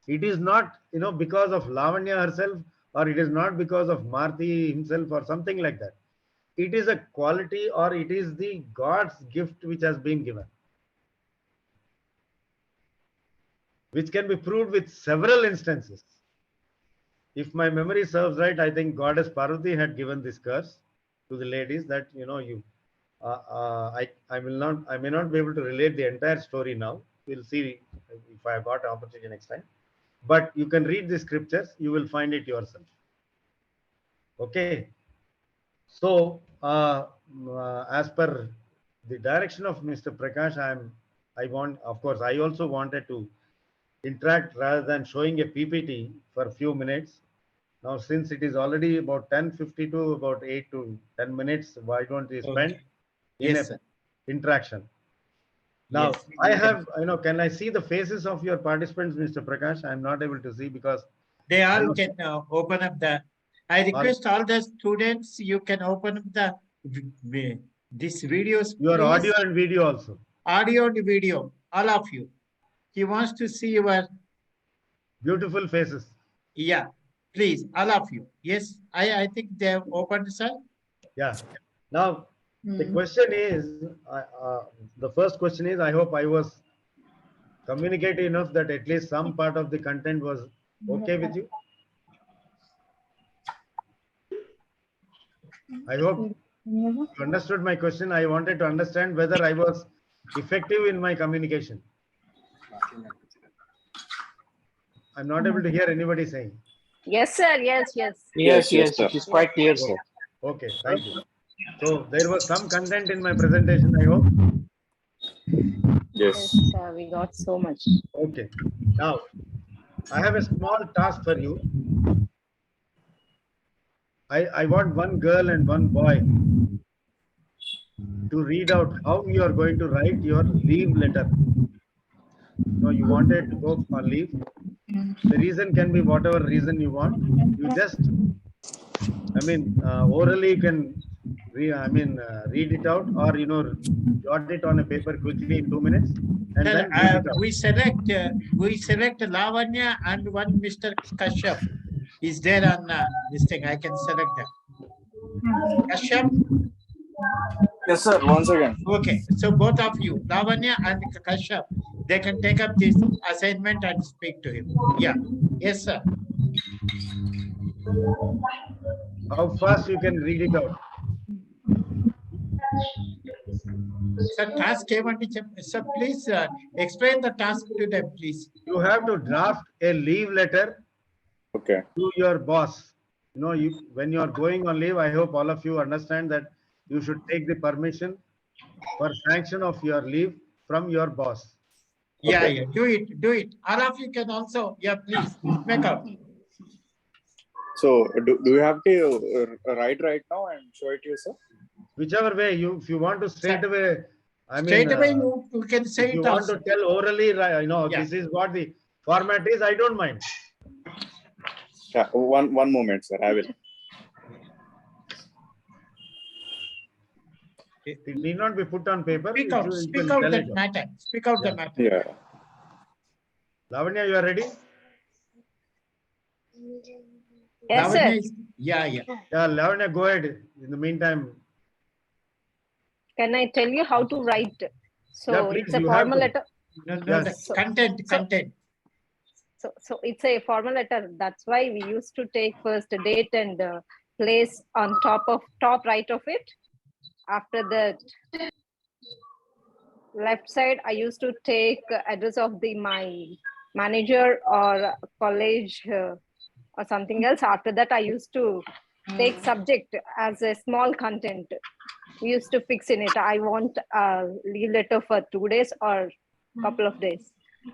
It is not, because of Lavanya herself, or it is not because of Marthi himself or something like that. It is a quality, or it is the God's gift which has been given, which can be proved with several instances. If my memory serves right, I think Goddess Parvati had given this curse to the ladies that I may not be able to relate the entire story now. We'll see if I got an opportunity next time. But you can read the scriptures, you will find it yourself. Okay. So as per the direction of Mr. Prakash, I also wanted to interact rather than showing a PPT for a few minutes. Now, since it is already about 10:52, about 8 to 10 minutes, why don't we spend in Yes, a sir. interaction? Now, Yes, I have, can I see the faces of your participants, Mr. Prakash? I'm not able to see because they all can open up the. I request all the students, you can open up the this videos, your please. audio and video also. Audio and video, all of you. He wants to see your Beautiful faces. yeah. Please, all of you. Yes, I think they have opened, sir. Yeah. Now, the question is, the first question is, I hope I was communicative enough that at least some part of the content was okay with you. I hope you understood my question. I wanted to understand whether I was effective in my communication. I'm not able to hear anybody saying. Yes, sir. Yes, yes. Yes, it is quite clear, sir. Okay, thank you. So there was some content in my presentation, I hope. Yes. Yes, sir. We got so much. Okay. Now, I have a small task for you. I want one girl and one boy to read out how you are going to write your leave letter. No, you wanted to go on leave. The reason can be whatever reason you want. You just, orally you can, read it out, or jot it on a paper quickly in 2 minutes, and Sir, then read it out. we select Lavanya and one Mr. Kashyap is there on this thing. I can select them. Kashyap. Yes, sir. Once again. Okay, so both of you, Lavanya and Kashyap, they can take up this assignment and speak to him. Yeah. Yes, sir. How fast you can read it out? Sir, task sir, please explain the task to them, please. You have to draft a leave letter Okay. to your boss. When you are going on leave, I hope all of you understand that you should take the permission for sanction of your leave from your boss. Yeah, Okay. yeah, do it. All of you can also, yeah, please make up. So, do you have to write right now and show it to you, sir? Whichever way, if you want to straight away, Straight away, you can say if you it want also. to tell orally, Yeah. this is what the format is, I don't mind. Yeah, one moment, sir. I will. It need not be put on paper. Speak You out can tell that it. matter. Speak out the matter. Yeah. Lavanya, you are ready? Yes, Lavanya sir. is, yeah. Yeah, Lavanya, go ahead. In the meantime, Can I tell you how to write? So Yeah, please, it's a you have formal to. letter. no, Yes. the content. So it's a formal letter. That's why we used to take first date and place on top right of it. After that, left side, I used to take address of my manager or college or something else. After that, I used to take subject as a small content. We used to fix in it. I want a leave letter for 2 days or couple of days.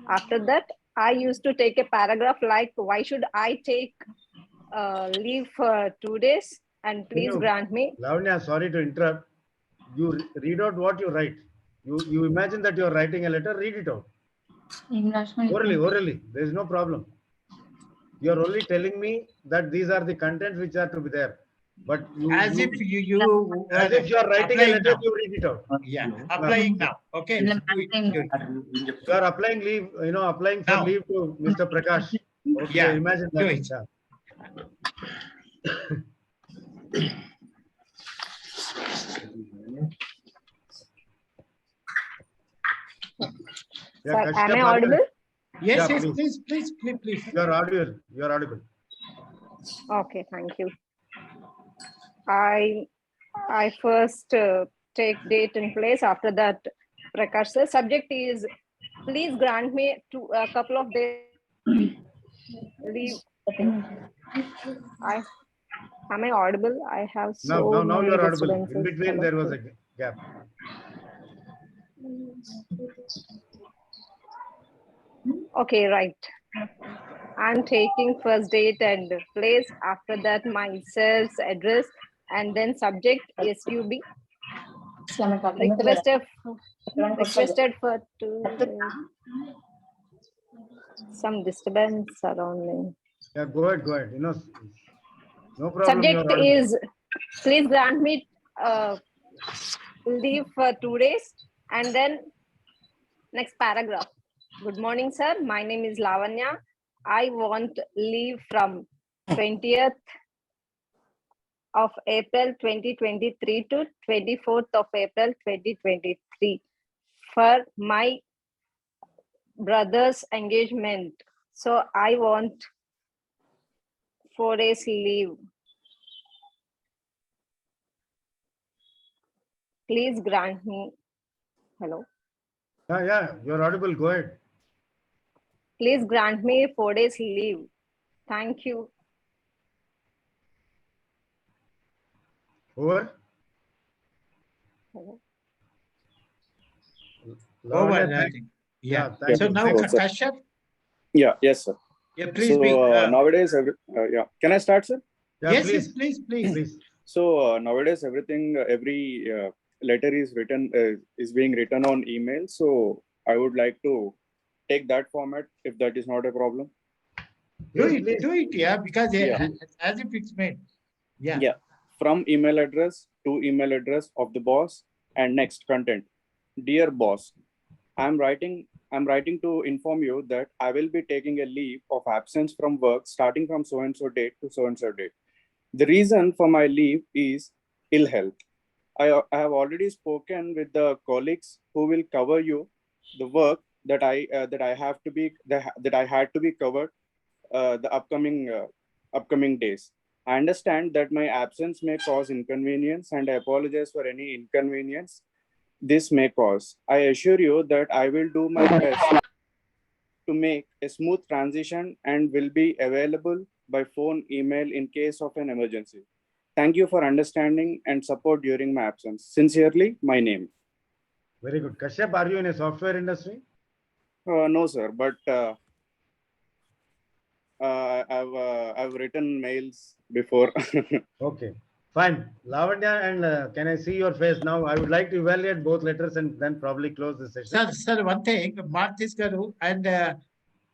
After that, I used to take a paragraph like, why should I take leave for 2 days? And please grant me. Lavanya, sorry to interrupt. You read out what you write. You imagine that you are writing a letter, read it out. Orally. There is no problem. You are only telling me that these are the contents which are to be there. But As if you as if you are writing a letter, now. you read it out. Yeah, applying now. Okay. Do it. You are applying leave, applying for Now. leave to Mr. Prakash. Okay, Yeah, imagine do that. it. Yeah, Sir, Kashyap, am I audible? Yes, Yeah, please. You are audible. You are audible. Okay, thank you. I first take date and place. After that, Prakash sir, subject is, please grant me to a couple of days leave. Am I audible? I have so Now many you are audible. In disturbances. between there was a gap. Okay, right. I'm taking first date and place. After that, my sales address, and then subject SUB. Requested for some disturbance surrounding. Yeah, go ahead. No problem. Subject is, please grant me leave for 2 days, and then next paragraph. Good morning, sir. My name is Lavanya. I want leave from 20th of April 2023 to 24th of April 2023 for my brother's engagement. So I want 4 days leave. Please grant me. Hello. Yeah, you're audible. Go ahead. Please grant me 4 days leave. Thank you. Over. Hello. Over, I think. Yeah. thank So you. now, Thank you, sir. Kashyap, Yeah. Yes, sir. Yeah, please So be. nowadays, yeah. Can I start, sir? Yeah, Yes, please, yes, please. please. So nowadays, every letter is written is being written on email. So I would like to take that format if that is not a problem. Yes, please. Do it, yeah, because Yeah. as if it's made. Yeah. Yeah. From email address to email address of the boss, and next content. Dear boss, I'm writing to inform you that I will be taking a leave of absence from work starting from so and so date to so and so date. The reason for my leave is ill health. I have already spoken with the colleagues who will cover you the work that I have to be that I had to be covered the upcoming days. I understand that my absence may cause inconvenience, and I apologize for any inconvenience this may cause. I assure you that I will do my best to make a smooth transition and will be available by phone, email in case of an emergency. Thank you for understanding and support during my absence. Sincerely, my name. Very good. Kashyap, are you in a software industry? No, sir, but I've written mails before. Okay, fine. Lavanya, and can I see your face now? I would like to evaluate both letters and then probably close the session. Sir, one thing, Marthi garu and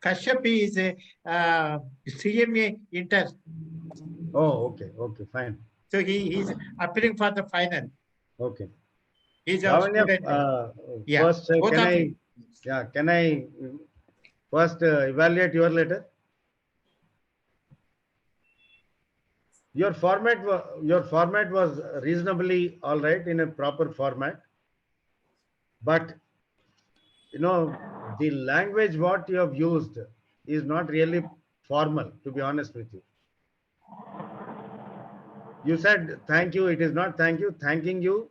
Kashyap is a CMA Inter. Oh, okay, fine. So he's appearing for the final. Okay. He's our Lavanya, student. Yeah. first, Both of you. can I first evaluate your letter? Your format was reasonably all right in a proper format, but you know the language what you have used is not really formal. To be honest with you, you said thank you. It is not thank you. Thanking you,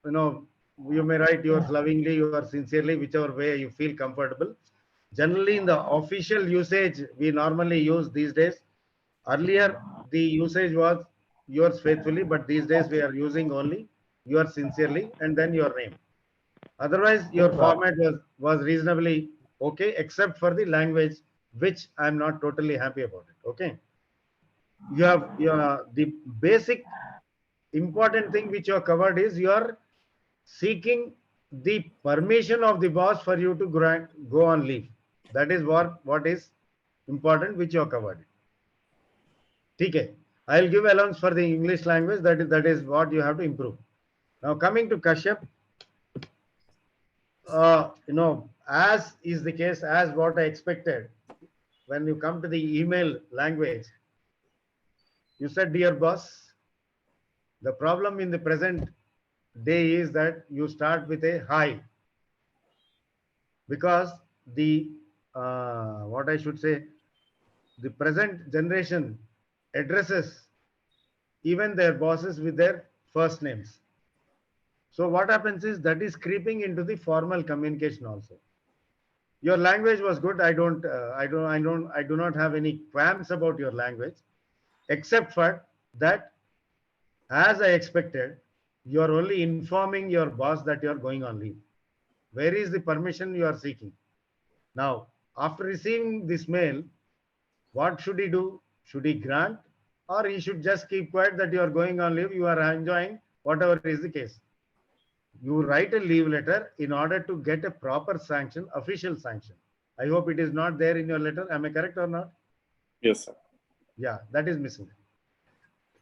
you know, you may write yours lovingly, yours sincerely, whichever way you feel comfortable. Generally, in the official usage, we normally use these days. Earlier, the usage was yours faithfully, but these days we are using only yours sincerely and then your name. Otherwise, your format was reasonably okay, except for the language, which I'm not totally happy about it. Okay, you have the basic important thing which you have covered is you are seeking the permission of the boss for you to go on leave. That is what is important, which you have covered. Okay, I'll give allowance for the English language. That is what you have to improve. Now coming to Kashyap, as is the case, as what I expected, when you come to the email language, you said, dear boss. The problem in the present day is that you start with a hi, because the what I should say, the present generation addresses even their bosses with their first names. So what happens is that is creeping into the formal communication also. Your language was good. I do not have any qualms about your language, except for that, as I expected, you are only informing your boss that you are going on leave. Where is the permission you are seeking? Now, after receiving this mail, what should he do? Should he grant, or he should just keep quiet that you are going on leave, you are enjoying, whatever is the case? You write a leave letter in order to get a proper sanction, official sanction. I hope it is not there in your letter. Am I correct or not? Yes, sir. Yeah, that is missing.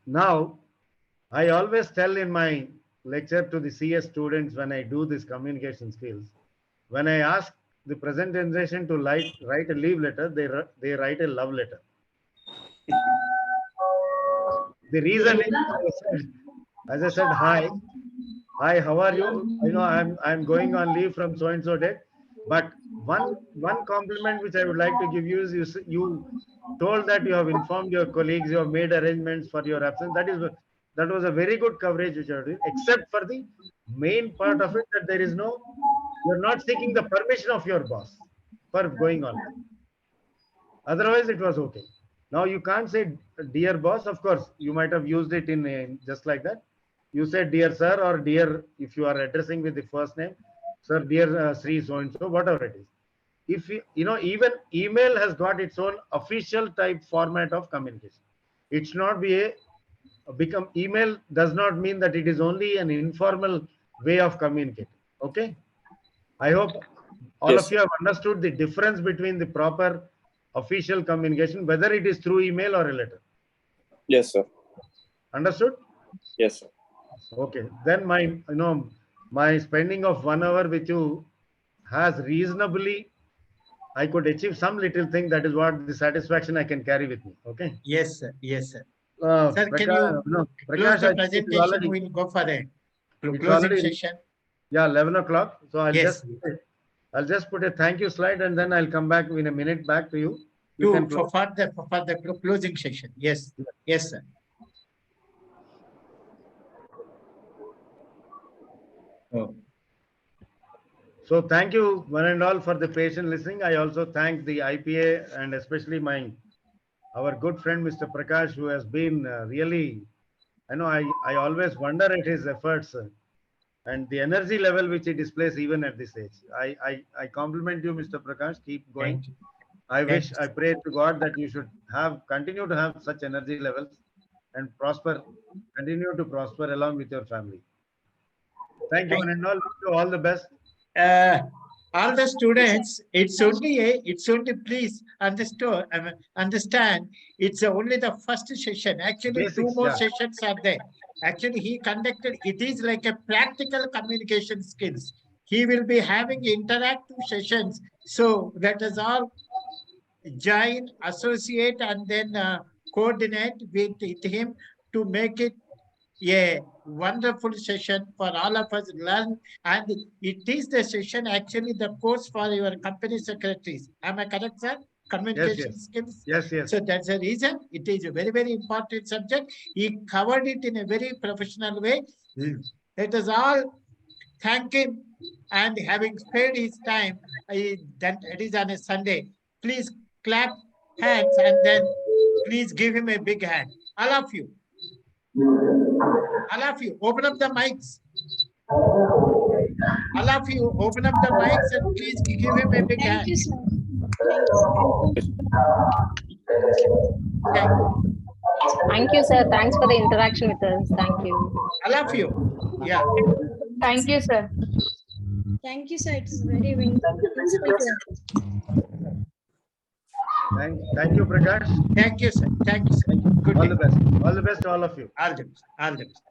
Now, I always tell in my lecture to the CS students when I do this communication skills, when I ask the present generation to write a leave letter, they write a love letter. The reason is, as I said, hi, how are you? I'm going on leave from so and so date. But one compliment which I would like to give you is you told that you have informed your colleagues, you have made arrangements for your absence. That was a very good coverage which you are doing, except for the main part of it, that there is no, you're not seeking the permission of your boss for going on. Otherwise, it was okay. Now you can't say dear boss. Of course, you might have used it in just like that. You said dear sir, or dear if you are addressing with the first name, sir, dear Sri so and so, whatever it is. if even email has got its own official type format of communication. It's not be a become email does not mean that it is only an informal way of communicating. Okay. I hope all Yes, of you have understood the difference between the proper official communication, whether it is through email or a letter. yes, sir. Understood? Yes, sir. Okay. Then my spending of 1 hour with you has reasonably, I could achieve some little thing. That is what the satisfaction I can carry with me. Okay. Yes, sir. Yes, sir. Sir, can Prakash, you no, close Prakash, the I think it is presentation? already, We'll go for the it's closing already, session. yeah, 11 o'clock. So Yes. I'll just put a thank you slide and then I'll come back in a minute back to you. You can For close. the closing session. Yes. Yes, sir. Oh. So thank you one and all for the patient listening. I also thank the IPA and especially our good friend Mr. Prakash, who has been really, I always wonder at his efforts and the energy level which he displays even at this age. I compliment you, Mr. Prakash. Keep going. Thank you. I pray to God that you should continue to have such energy levels and continue to prosper along with your family. Thank you one and all. Wish you all the best. All the students, it's only please understand, it's only the first session. Actually, Basics, 2 more yeah. sessions are there. Actually, he conducted, it is like a practical communication skills. He will be having interactive sessions. So let us all join, associate, and then coordinate with him to make it a wonderful session for all of us learn. And it is the session, actually the course for your company secretaries. Am I correct, sir? Communication skills. Yes. So that's the reason it is a very, very important subject. He covered it in a very professional way. Let us all thank him, and having spared his time, that it is on a Sunday. Please clap hands and then please give him a big hand. All of you. All of you, open up the mics. All of you, open up the mics and please give him a big hand. Thank you, sir. Thank you, sir. Thanks for the interaction with us. Thank you. All of you. Yeah. Thank you, sir. Thank you, sir. It's very inspirational. Thank you, Prakash. Thank you, sir. Thank you, sir. Good All day. the best. All the best to all of you. All the best. All the best.